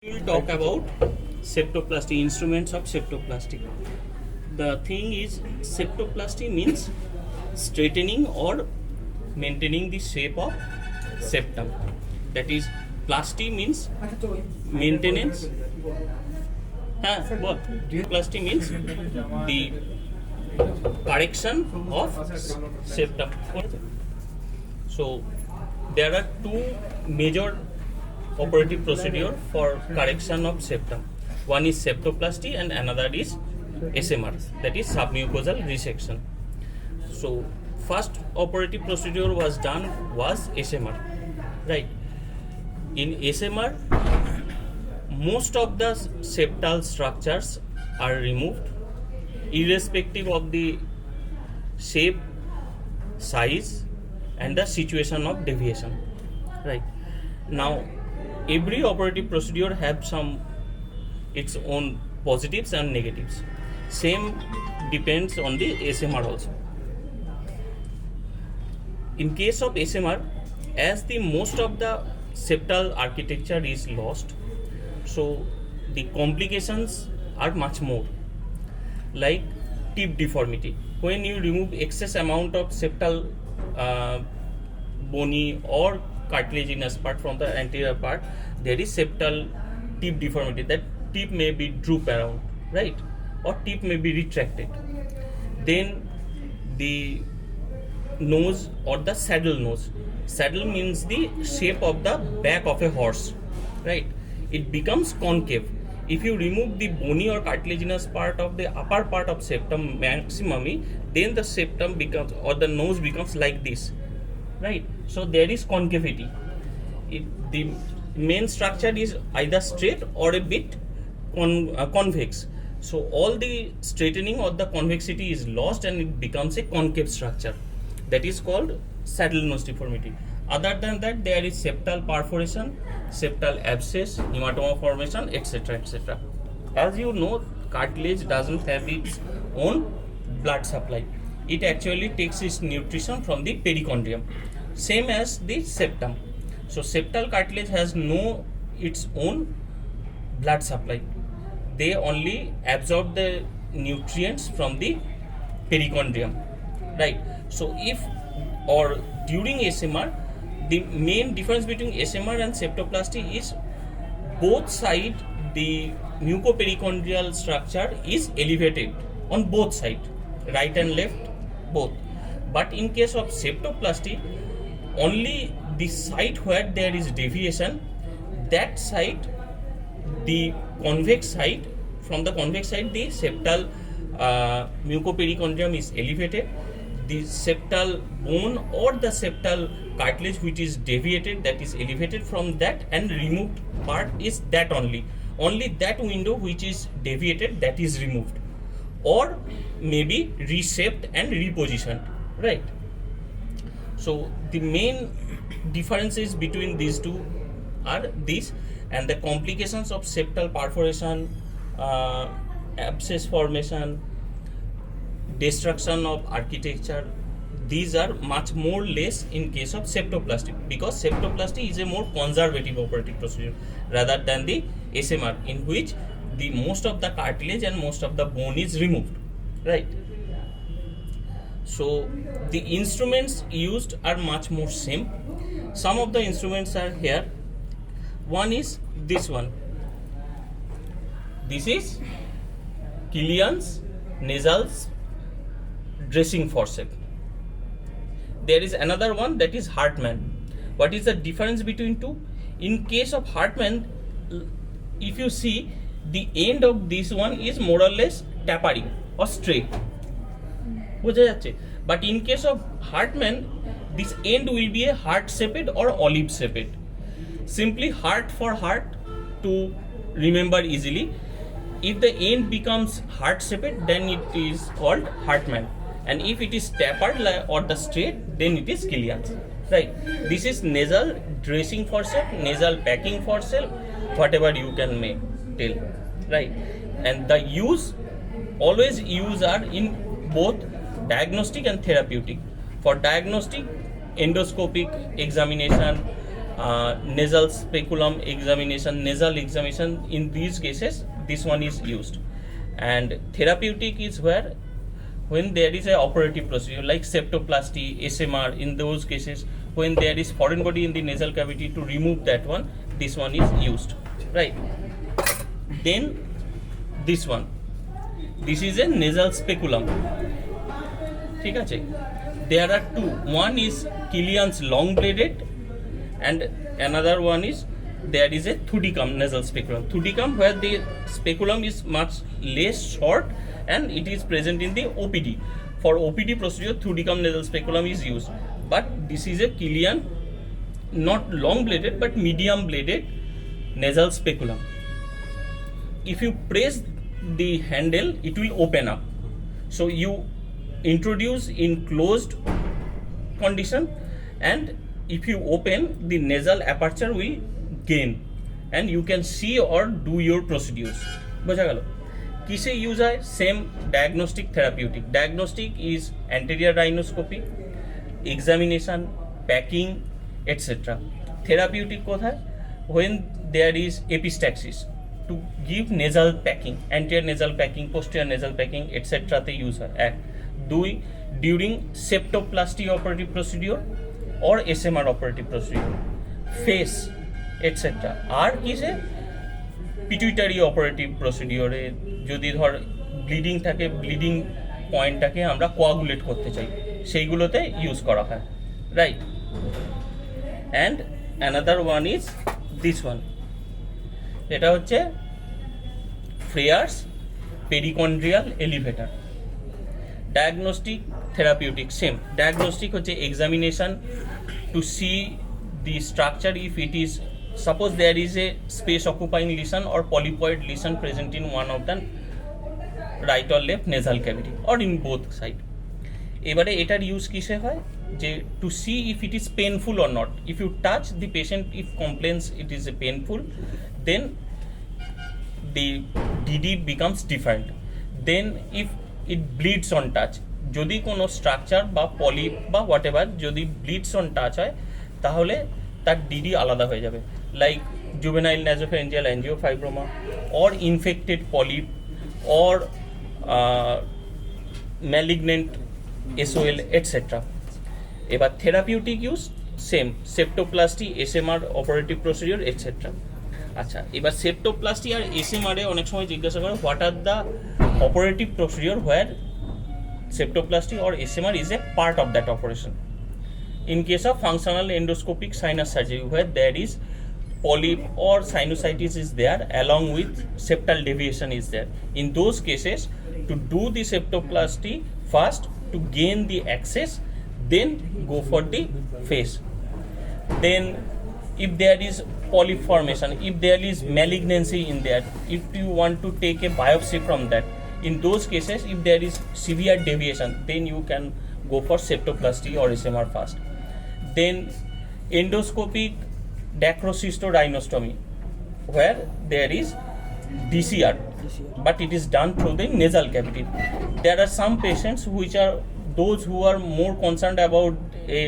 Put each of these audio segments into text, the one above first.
We will talk about septoplasty, instruments of septoplasty. The thing is, septoplasty means straightening or maintaining the shape of septum. That is, plasty means maintenance. What? Plasty means the correction of septum. So there are two major operative procedure for correction of septum. One is septoplasty and another is SMR, that is submucosal resection. So first operative procedure was SMR, right? In SMR, most of the septal structures are removed irrespective of the shape, size and the situation of deviation, right? Now every operative procedure have some its own positives and negatives. Same depends on the SMR also. In case of SMR, as the most of the septal architecture is lost, so the complications are much more, like tip deformity. When you remove excess amount of septal bony or cartilaginous part from the anterior part, there is septal tip deformity. That tip may be droop around, right? Or tip may be retracted. Then the nose or the saddle nose. Saddle means the shape of the back of a horse, right? It becomes concave. If you remove the bony or cartilaginous part of the upper part of septum maximally, then the septum becomes, or the nose becomes like this, right? So there is concavity. The main structure is either straight or a bit convex. So all the straightening or the convexity is lost and it becomes a concave structure. That is called saddle nose deformity. Other than that, there is septal perforation, septal abscess, hematoma formation, etc. etc. As you know, cartilage doesn't have its own blood supply. It actually takes its nutrition from the perichondrium, same as the septum. So septal cartilage has no its own blood supply. They only absorb the nutrients from the perichondrium, right? So if or during SMR, the main difference between SMR and septoplasty is both sides the mucoperichondrial structure is elevated on both sides, right and left both. But in case of septoplasty, only the site where there is deviation, that site, the convex side, from the convex side the septal mucoperichondrium is elevated. The septal bone or the septal cartilage which is deviated, that is elevated from that, and removed part is that only that window which is deviated, that is removed or maybe reshaped and repositioned, right? So the main differences between these two are these, and the complications of septal perforation, abscess formation, destruction of architecture, these are much more less in case of septoplasty, because septoplasty is a more conservative operative procedure rather than the SMR, in which the most of the cartilage and most of the bone is removed, right? So the instruments used are much more same. Some of the instruments are here. One is this one. This is Killian's nasal dressing forceps. There is another one, that is Hartmann. What is the difference between two? In case of Hartmann, if you see, the end of this one is more or less tapering or straight. But in case of Hartmann, this end will be a heart-shaped or olive-shaped. Simply heart for heart to remember easily. If the end becomes heart-shaped, then it is called Hartmann. And if it is tapered or the straight, then it is Killian's, right? This is nasal dressing forceps, nasal packing forceps, whatever you can make tell, right? And the always use are in both diagnostic and therapeutic. For diagnostic, endoscopic examination, nasal speculum examination, nasal examination. In these cases, this one is used. And therapeutic is where when there is a operative procedure like septoplasty, SMR, in those cases when there is foreign body in the nasal cavity, to remove that one, this one is used, right? Then this one, this is a nasal speculum. ঠিক আছে? There are two. One is Killian's long bladed, and another one is there is a thudicum nasal speculum. Thudicum where the speculum is much less short and it is present in the OPD. For OPD procedure, thudicum nasal speculum is used. But this is a Killian, not long bladed but medium bladed nasal speculum. If you press the handle, it will open up. So you introduce in closed condition, and if you open, the nasal aperture will gain and you can see or do your procedures. বোঝা গেল? কিসে use হয়? Same diagnostic therapeutic. Diagnostic is anterior rhinoscopy, examination, packing, etcetera. Therapeutic কোথায়? when there is epistaxis, to give nasal packing, anterior nasal packing, posterior nasal packing, etc. তে use হয়. এক. দুই, during septoplasty operative procedure or SMR operative procedure, face, etc. আর কিসে? Pituitary operative প্রসিডিওরে যদি ধর bleeding থাকে, bleeding পয়েন্টটাকে আমরা কোয়াগুলেট করতে চাই, সেইগুলোতে ইউজ করা হয়, right? And another one is this one, এটা হচ্ছে Freer's perichondrial elevator. Diagnostic therapeutic same. Diagnostic হচ্ছে examination to see the structure, if it is, suppose there is a space occupying lesion or polypoid lesion present in one of the right or left nasal cavity or in both side. এবারে এটার use কিসে হয়? যে to see if it is painful or not. If you touch the patient, if complains it is a painful, then the DD becomes different. Then if it bleeds on touch, যদি কোনো structure বা polyp বা what ever যদি ব্লিডস on touch হয়, তাহলে তার DD আলাদা হয়ে যাবে, like juvenile nasopharyngeal angiofibroma or infected polyp or malignant SOL etcetera. এবার therapeutic use same, septoplasty, SMR operative procedure etcetera. আচ্ছা, এবার সেপ্টোপ্লাস্টি আর এসএমআরে অনেক সময় জিজ্ঞাসা করে what are the operative procedure where septoplasty or SMR is a part of that operation. In case of functional endoscopic sinus surgery, where there is polyp or sinusitis is there along with septal deviation is there, in those cases to do the septoplasty first to gain the access, then go for the face. Then if there is polyp formation, if there is malignancy in there, if you want to take a biopsy from that, in those cases if there is severe deviation, then you can go for septoplasty or SMR first. Then endoscopic dacrocystorhinostomy, where there is DCR, but it is done through the nasal cavity. There are some patients which are those who are more concerned about a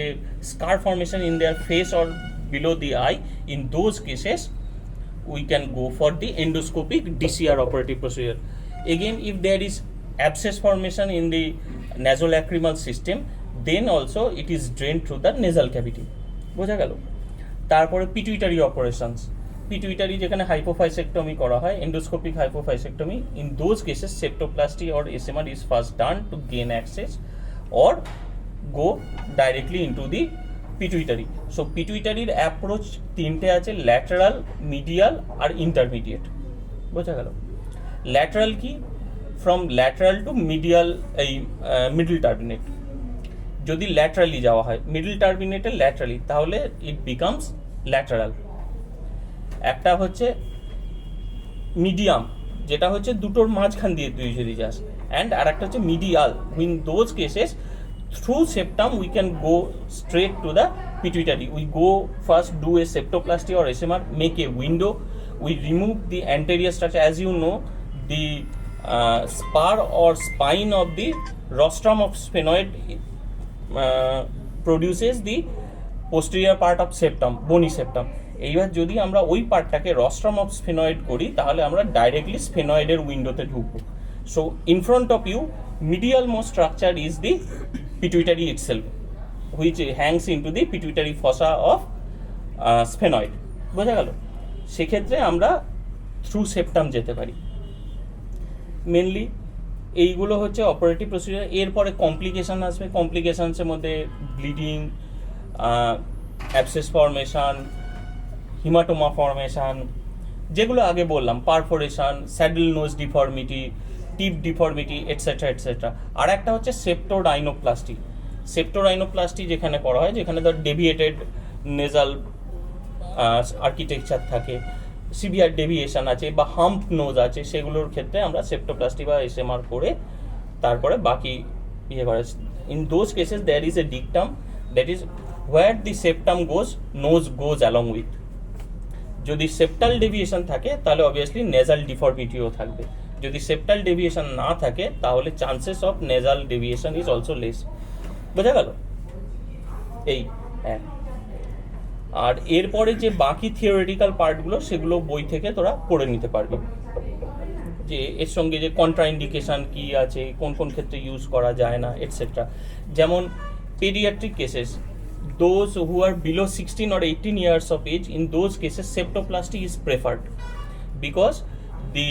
scar formation in their face or below the eye. In those cases we can go for the endoscopic DCR operative procedure. Again, if there is abscess formation in the nasolacrimal system, then also it is drained through the nasal cavity. বোঝা গেল? তারপরে pituitary operations, pituitary যেখানে hypophysectomy করা হয়, endoscopic hypophysectomy, in those cases septoplasty or SMR is first done to gain access or go directly into the pituitary. So পিটুইটারির approach তিনটে আছে, lateral, medial আর intermediate. বোঝা গেল? ল্যাটারাল কি? ফ্রম ল্যাটারাল টু মিডিয়াল, এই middle terminate. যদি laterally যাওয়া হয়, মিডল টার্মিনেটে ল্যাটারালি, তাহলে ইট বিকামস ল্যাটারাল. একটা হচ্ছে মিডিয়াম, যেটা হচ্ছে দুটোর মাঝখান দিয়ে তুই যদি যাস, অ্যান্ড আর একটা হচ্ছে medial. In those cases through septum we can go straight to the pituitary. We go first do a septoplasty or SMR, make a window, we remove the anterior structure. As you know, the spur or spine of the rostrum of sphenoid produces the posterior part of septum, বনি septum. এইবার যদি আমরা ওই পার্টটাকে রস্ট্রাম of sphenoid করি তাহলে আমরা directly স্ফেনয়েডের উইন্ডোতে ঢুকবো। So in front of you medial most structure is the pituitary itself which hangs into the pituitary fossa of sphenoid. বোঝা গেল? সেক্ষেত্রে আমরা থ্রু সেপ্টাম যেতে পারি। মেনলি এইগুলো হচ্ছে অপারেটিভ প্রসিডিউর। এরপরে কমপ্লিকেশান আসবে। কমপ্লিকেশানসের মধ্যে ব্লিডিং, অ্যাবসেস ফর্মেশন, হিমাটোমা ফর্মেশন, যেগুলো আগে বললাম, পারফোরেশন, স্যাডেল নোজ ডিফর্মিটি, টিপ ডিফর্মিটি, এটসেট্রা এটসেট্রা। আর একটা হচ্ছে সেপ্টোরাইনোপ্লাস্টি। সেপ্টোরাইনোপ্লাস্টি যেখানে করা হয়, যেখানে ধর ডেভিয়েটেড নেজাল আর্কিটেকচার থাকে, সিভিয়ার ডেভিয়েশন আছে বা হাম্প নোজ আছে, সেগুলোর ক্ষেত্রে আমরা সেপ্টোপ্লাস্টি বা এসএমআর করে তারপরে বাকি ইয়ে করে। In those cases there is a dictum, that is where the septum goes, nose goes along with. যদি সেপ্টাল ডেভিয়েশন থাকে তাহলে অবভিয়াসলি নেজাল ডিফর্মিটিও থাকবে। যদি সেপ্টাল ডেভিয়েশন না থাকে তাহলে chances of nasal deviation is also less. বোঝা গেল? এই হ্যাঁ। আর এরপরে যে বাকি থিওরিটিক্যাল পার্টগুলো সেগুলো বই থেকে তোরা পড়ে নিতে পারবি, যে এর সঙ্গে যে কন্ট্রাইন্ডিকেশন কি আছে, কোন কোন ক্ষেত্রে ইউজ করা যায় না, এটসেট্রা। যেমন paediatric cases, those who are below 16 or 18 years of age, in those cases septoplasty is preferred because the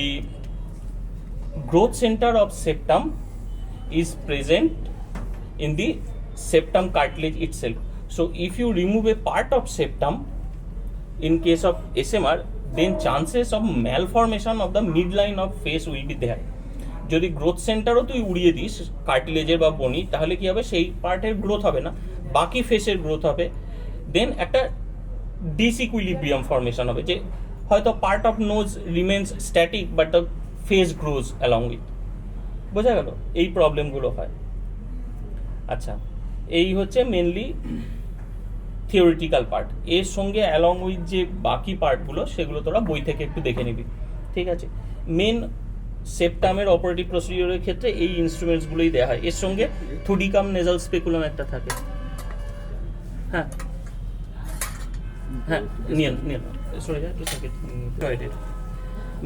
growth center of septum is present in the septum cartilage itself. So if you remove a part of septum in case of SMR, then chances of malformation of the midline of face will be there. যদি growth সেন্টারও তুই উড়িয়ে this কার্টিলেজের বা বনি, তাহলে কি হবে, সেই পার্টের গ্রোথ হবে না, বাকি ফেসের গ্রোথ হবে। দেন একটা ডিসইকুইলিব্রিয়াম ফর্মেশন হবে, যে হয়তো part of nose remains static but the face grows along with. বোঝা গেল? এই প্রবলেমগুলো হয়। আচ্ছা, এই হচ্ছে মেনলি থিওরিটিক্যাল পার্ট। এর সঙ্গে অ্যালং উইথ যে বাকি পার্টগুলো সেগুলো তোরা বই থেকে একটু দেখে নিবি, ঠিক আছে? মেন সেপ্টামের অপারেটিভ প্রসিডিওরের ক্ষেত্রে এই ইনস্ট্রুমেন্টসগুলোই দেওয়া হয়। এর সঙ্গে থুডিকাম নেজাল স্পেকুলাম একটা থাকে। হ্যাঁ হ্যাঁ, নিয়ে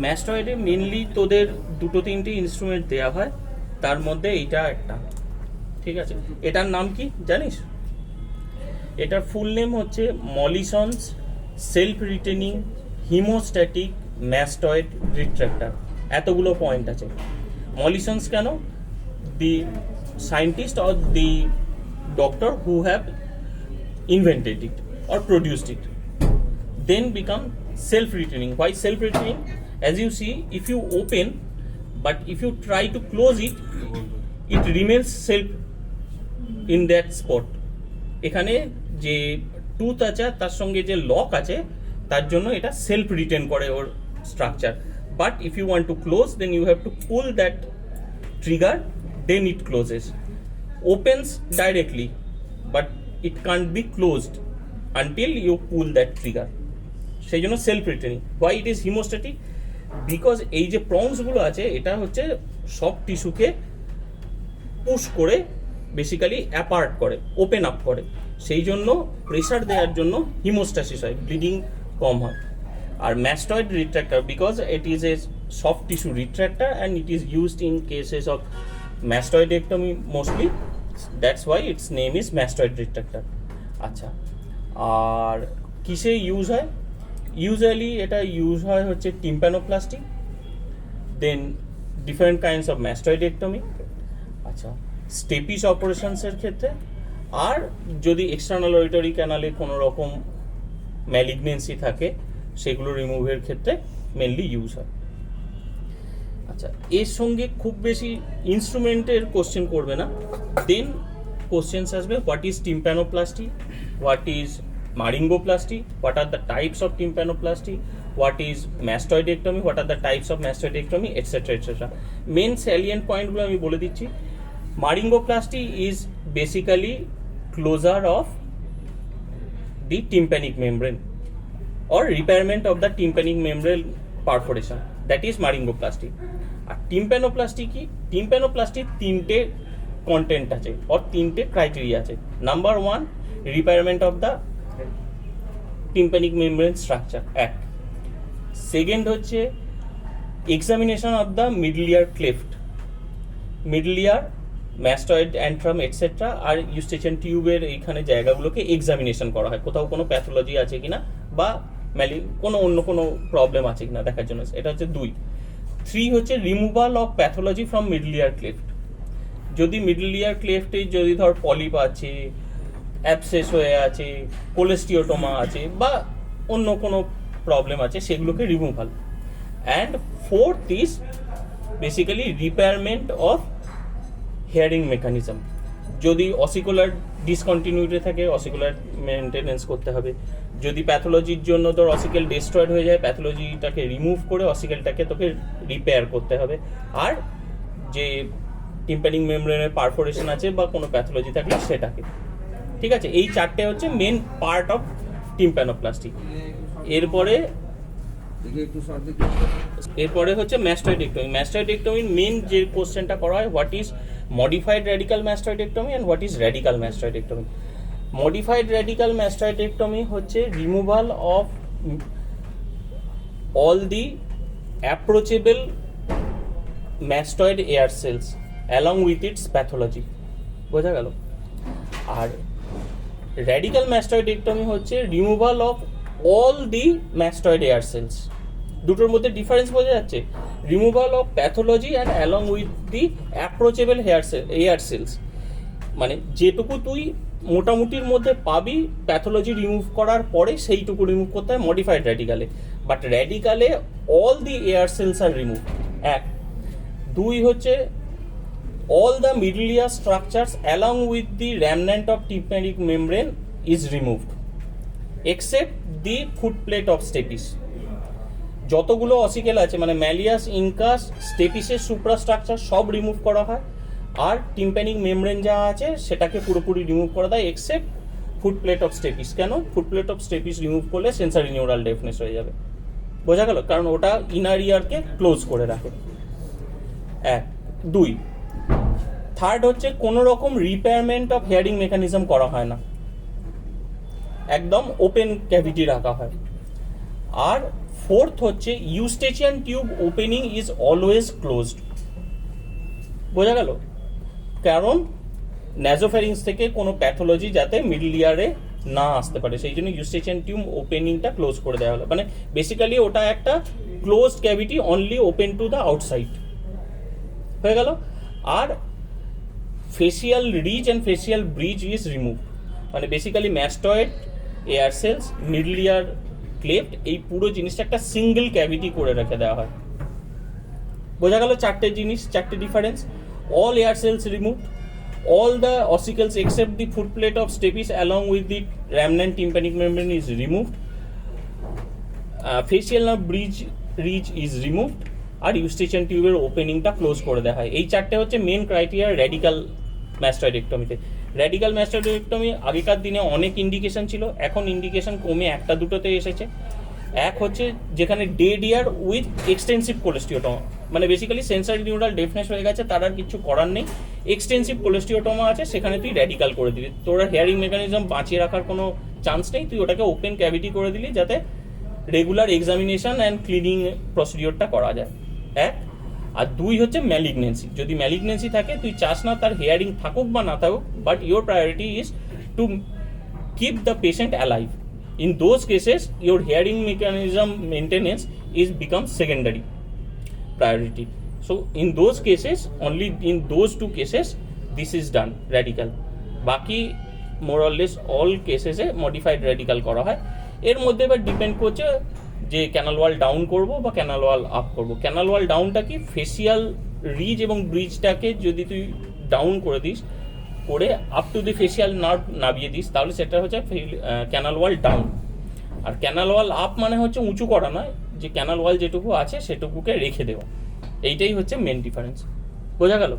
ম্যাস্টয়েডে মেনলি তোদের দুটো তিনটে ইনস্ট্রুমেন্ট দেওয়া হয়, তার মধ্যে এইটা একটা, ঠিক আছে? এটার নাম কি জানিস? এটার ফুল নেম হচ্ছে Mollison's self retaining haemostatic mastoid retractor. এতগুলো পয়েন্ট আছে। মলিসনস কেন? The scientist or the doctor who have invented it or produced it, then become self-retaining. Why self-retaining? As you see, if you open but if you try to close it, it remains self in that spot. এখানে যে tooth আছে তার সঙ্গে যে lock আছে তার জন্য এটা সেলফ রিটেন করে ওর structure. But if you want to close, then you have to pull that trigger, then it closes. Opens directly but it can't be closed until you pull that trigger. সেই জন্য self retaining. Why it is hemostatic? Because এই যে প্রনসগুলো আছে এটা হচ্ছে সব টিস্যুকে push করে basically apart করে, ওপেন আপ করে, সেই জন্য প্রেশার দেওয়ার জন্য হিমোস্ট্যাসিস হয়, ব্লিডিং কম হয়। আর mastoid retractor, because it is a soft tissue retractor and it is used in cases of mastoidectomy mostly, that's why its name is mastoid retractor. আচ্ছা, আর কিসে ইউজ হয়? ইউজুয়ালি এটা ইউজ হয় হচ্ছে টিম্প্যানোপ্লাস্টি, দেন ডিফারেন্ট কাইন্ডস অফ ম্যাস্টয়েডেক্টমি, আচ্ছা stapes অপারেশনসের ক্ষেত্রে, আর যদি এক্সটার্নাল অডিটরি ক্যানালে কোনো রকম ম্যালিগনেন্সি থাকে সেগুলো রিমুভের ক্ষেত্রে মেনলি ইউজ হয়। আচ্ছা, এর সঙ্গে খুব বেশি ইনস্ট্রুমেন্টের কোশ্চেন করবে না, দেন কোশ্চেন্স আসবে what is tympanoplasty, what is myringoplasty, what are the types of tympanoplasty, what is mastoidectomy, what are the types of mastoidectomy, etcetera etcetera. Main salient পয়েন্টগুলো আমি বলে দিচ্ছি। Myringoplasty is basically closure of the tympanic membrane or repairment of the tympanic membrane perforation, that is maringoplasty. আর tympanoplasty কি? টিম্প্যানোপ্লাস্টির তিনটে content আছে আর তিনটে ক্রাইটেরিয়া আছে। Number one, repairment of the tympanic membrane structure এক। সেকেন্ড হচ্ছে examination of the middle ear cleft, middle ear, mastoid, antrum etcetera, আর ইউস্টেশন টিউবের এইখানে জায়গাগুলোকে এক্সামিনেশন করা হয়, কোথাও কোনো প্যাথোলজি আছে কিনা বা কোনো অন্য কোনো প্রবলেম আছে কিনা দেখার জন্য। এটা হচ্ছে 2। 3 হচ্ছে removal of pathology from middle ear cleft. যদি মিডল ইয়ার ক্লেফটে যদি ধর পলিপ আছে, অ্যাবসেস হয়ে আছে, কোলেস্টিওটোমা আছে বা অন্য কোনো প্রবলেম আছে, সেগুলোকে removal. And 4th is basically repairment of hearing mechanism. যদি অসিকুলার ডিসকন্টিনিউটি থাকে, অসিকুলার মেনটেনেন্স করতে হবে। যদি প্যাথোলজির জন্য তোর অসিকেল ডিস্ট্রয়েড হয়ে যায়, প্যাথোলজিটাকে রিমুভ করে অসিকেলটাকে তোকে রিপেয়ার করতে হবে। আর যে টিম্প্যানিক মেমব্রেনের পারফোরেশন আছে বা কোনো প্যাথোলজি থাকলে সেটাকে, ঠিক আছে। এই 4টে হচ্ছে মেন পার্ট অফ টিম্প্যানোপ্লাস্টি। এরপরে হচ্ছে ম্যাস্টয়েডেক্টমি। ম্যাস্টয়েডেক্টমির মেন যে কোশ্চেনটা করা হয়, what is modified radical mastoidectomy and what is radical mastoidectomy. Modified radical mastoidectomy হচ্ছে removal of all the approachable mastoid air cells along with its pathology, বোঝা গেল। আর র্যাডিক্যাল ম্যাস্টয়েডেক্টমি হচ্ছে removal of all the mastoid air cells. দুটোর মধ্যে difference বোঝা যাচ্ছে? Removal of pathology and along with the approachable air cells, মানে যেটুকু তুই মোটামুটির মধ্যে পাবি প্যাথোলজি রিমুভ করার পরে সেইটুকু রিমুভ করতে হয় মডিফাইড র্যাডিক্যালে। বাট র্যাডিক্যালে all the air cells are remove. 1। 2 হচ্ছে all the middle ear structures along with the remnant of tympanic membrane is removed except the foot plate of stapes। যতগুলো অসিকেল আছে মানে ম্যালিয়াস, ইনকাস, স্টেপিসের সুপ্রাস্ট্রাকচার সব remove করা হয়, আর tympanic membrane যা আছে সেটাকে পুরোপুরি রিমুভ করা দেয় except foot plate of stapes. কেন? Foot plate of stapes remove করলে সেন্সারি নিউরাল ডেফনেস হয়ে যাবে, বোঝা গেল? কারণ ওটা ইনার ইয়ারকে ক্লোজ করে রাখে। 1। 2। 3rd হচ্ছে কোনো রকম রিপেয়ারমেন্ট অফ হেয়ারিং মেকানিজম করা হয় না, একদম ওপেন ক্যাভিটি রাখা হয়। আর 4th হচ্ছে Eustachian tube opening is always closed, বোঝা গেল? কারণ ন্যাজোফ্যারিংস থেকে কোনো প্যাথোলজি যাতে মিডল ইয়ারে না আসতে পারে, সেই জন্য ইউস্টেচিয়ান টিউব ওপেনিংটা ক্লোজ করে দেওয়া হলো। মানে বেসিক্যালি ওটা একটা closed cavity, only open to the outside, হয়ে গেল। আর facial ridge and facial bridge is remove, মানে basically mastoid, air cells, middle ear cleft, এই পুরো জিনিসটা একটা সিঙ্গেল ক্যাভিটি করে রেখে দেওয়া হয়, বোঝা গেল? 4টে জিনিস, 4টে difference. All air cells remove, all the ossicles except the foot plate of stapes along with the remnant tympanic membrane is removed, facial nerve bridge is removed, আর ইউস্টেচিয়ান টিউবের ওপেনিংটা ক্লোজ করে দেওয়া হয়। এই 4টে হচ্ছে মেন ক্রাইটেরিয়া র্যাডিক্যাল ম্যাস্টয়েডেক্টমিতে। র্যাডিক্যাল ম্যাস্টয়েডেক্টমি আগেকার দিনে অনেক ইন্ডিকেশন ছিল, এখন ইন্ডিকেশন কমে 1-2টোতে এসেছে। এক হচ্ছে যেখানে ডেড ইয়ার উইথ এক্সটেন্সিভ কোলেস্টিওটোমা, মানে বেসিক্যালি সেন্সারি নিউরাল ডেফনেস হয়ে গেছে, তার আর কিছু করার নেই, এক্সটেন্সিভ কোলেস্টিওটোমা আছে, সেখানে তুই র্যাডিক্যাল করে দিবি, তোর হেয়ারিং মেকানিজম বাঁচিয়ে রাখার কোনো চান্স নেই, তুই ওটাকে ওপেন ক্যাভিটি করে দিলি যাতে রেগুলার এক্সামিনেশন অ্যান্ড ক্লিনিং প্রসিডিওরটা করা যায়। 1। আর 2 হচ্ছে ম্যালিগনেন্সি। যদি ম্যালিগনেন্সি থাকে, তুই চাস না তার হেয়ারিং থাকুক বা না থাকুক, but your priority is to keep the patient alive. In those cases, your hearing mechanism maintenance is become secondary priority. So in those cases, only in those 2 cases, this is done radical. বাকি more or less all cases A modified radical করা হয়। এর মধ্যে এবার depend করছে যে canal ওয়াল down করব বা ক্যানাল ওয়াল আপ করব। ক্যানাল ওয়াল ডাউনটা কি, ফেসিয়াল রিজ এবং ব্রিজটাকে যদি তুই ডাউন করে দিস, করে up to the facial nerve নামিয়ে দিস, তাহলে সেটা হচ্ছে ক্যানাল ওয়াল ডাউন। আর ক্যানাল ওয়াল আপ মানে হচ্ছে উঁচু করা নয়, যে ক্যানাল ওয়াল যেটুকু আছে সেটুকুকে রেখে দেওয়া। এইটাই হচ্ছে মেন ডিফারেন্স, বোঝা গেল?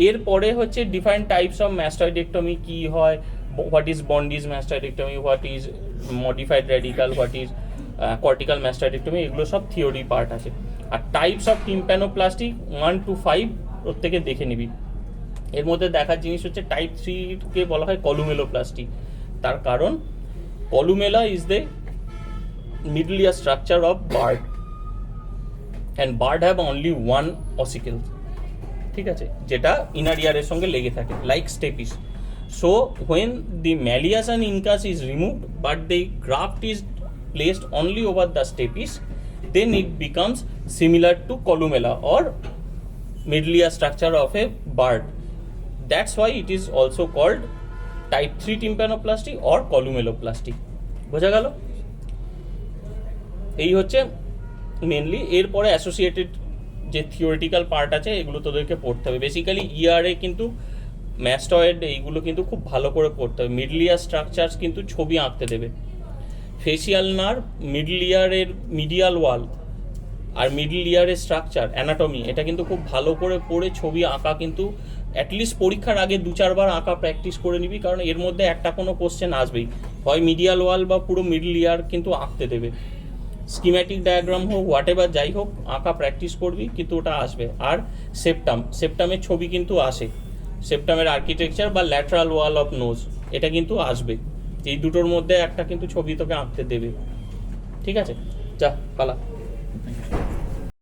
এরপরে হচ্ছে ডিফারেন্ট টাইপস অফ ম্যাস্টয়েডেক্টমি কি হয়, what is Bondy's mastoidectomy, what is modified radical, what is cortical mastoidectomy, এগুলো সব থিওরি পার্ট আছে। আর টাইপস অফ টিম্প্যানোপ্লাস্টি 1 to 5 প্রত্যেকে দেখে নিবি। এর মধ্যে দেখার জিনিস হচ্ছে টাইপ 3 কে বলা হয় কলুমেলোপ্লাস্টি। তার কারণ columella is the middle ear structure of bird, and bird have only one ossicle, ঠিক আছে, যেটা ইনার ইয়ারের সঙ্গে লেগে থাকে, like stapes. So when the malleus and incus is removed but the graft is placed only over the stapes, then it becomes similar to columella or middle ear structure of a bird. That's why it is also called type 3 tympanoplasty or columelloplasty. বোঝা গেল? এই হচ্ছে mainly. এরপরে associated যে theoretical part আছে এগুলো তোদেরকে পড়তে হবে. বেসিক্যালি ইয়ারে কিন্তু ম্যাস্টয়েড এইগুলো কিন্তু খুব ভালো করে পড়তে হবে. মিডল ইয়ার স্ট্রাকচারস কিন্তু ছবি আঁকতে দেবে. ফেসিয়াল নার্ভ, মিডল ইয়ারের মিডিয়াল ওয়াল আর মিডল ইয়ারের স্ট্রাকচার, অ্যানাটমি, এটা কিন্তু খুব ভালো করে পড়ে ছবি আঁকা কিন্তু অ্যাটলিস্ট পরীক্ষার আগে 2-4 বার আঁকা প্র্যাকটিস করে নিবি, কারণ এর মধ্যে একটা কোনো কোশ্চেন আসবেই, হয় মিডিয়াল ওয়াল বা পুরো মিডল ইয়ার কিন্তু আঁকতে দেবে. স্কিম্যাটিক ডায়াগ্রাম হোক, হোয়াট এভার যাই হোক, আঁকা প্র্যাকটিস করবি কিন্তু ওটা আসবে. আর সেপ্টামের ছবি কিন্তু আসে, সেপ্টামের আর্কিটেকচার বা ল্যাটারাল ওয়াল অফ নোজ, এটা কিন্তু আসবে. এই দুটোর মধ্যে একটা কিন্তু ছবি তোকে আঁকতে দেবে. ঠিক আছে, যা পালা.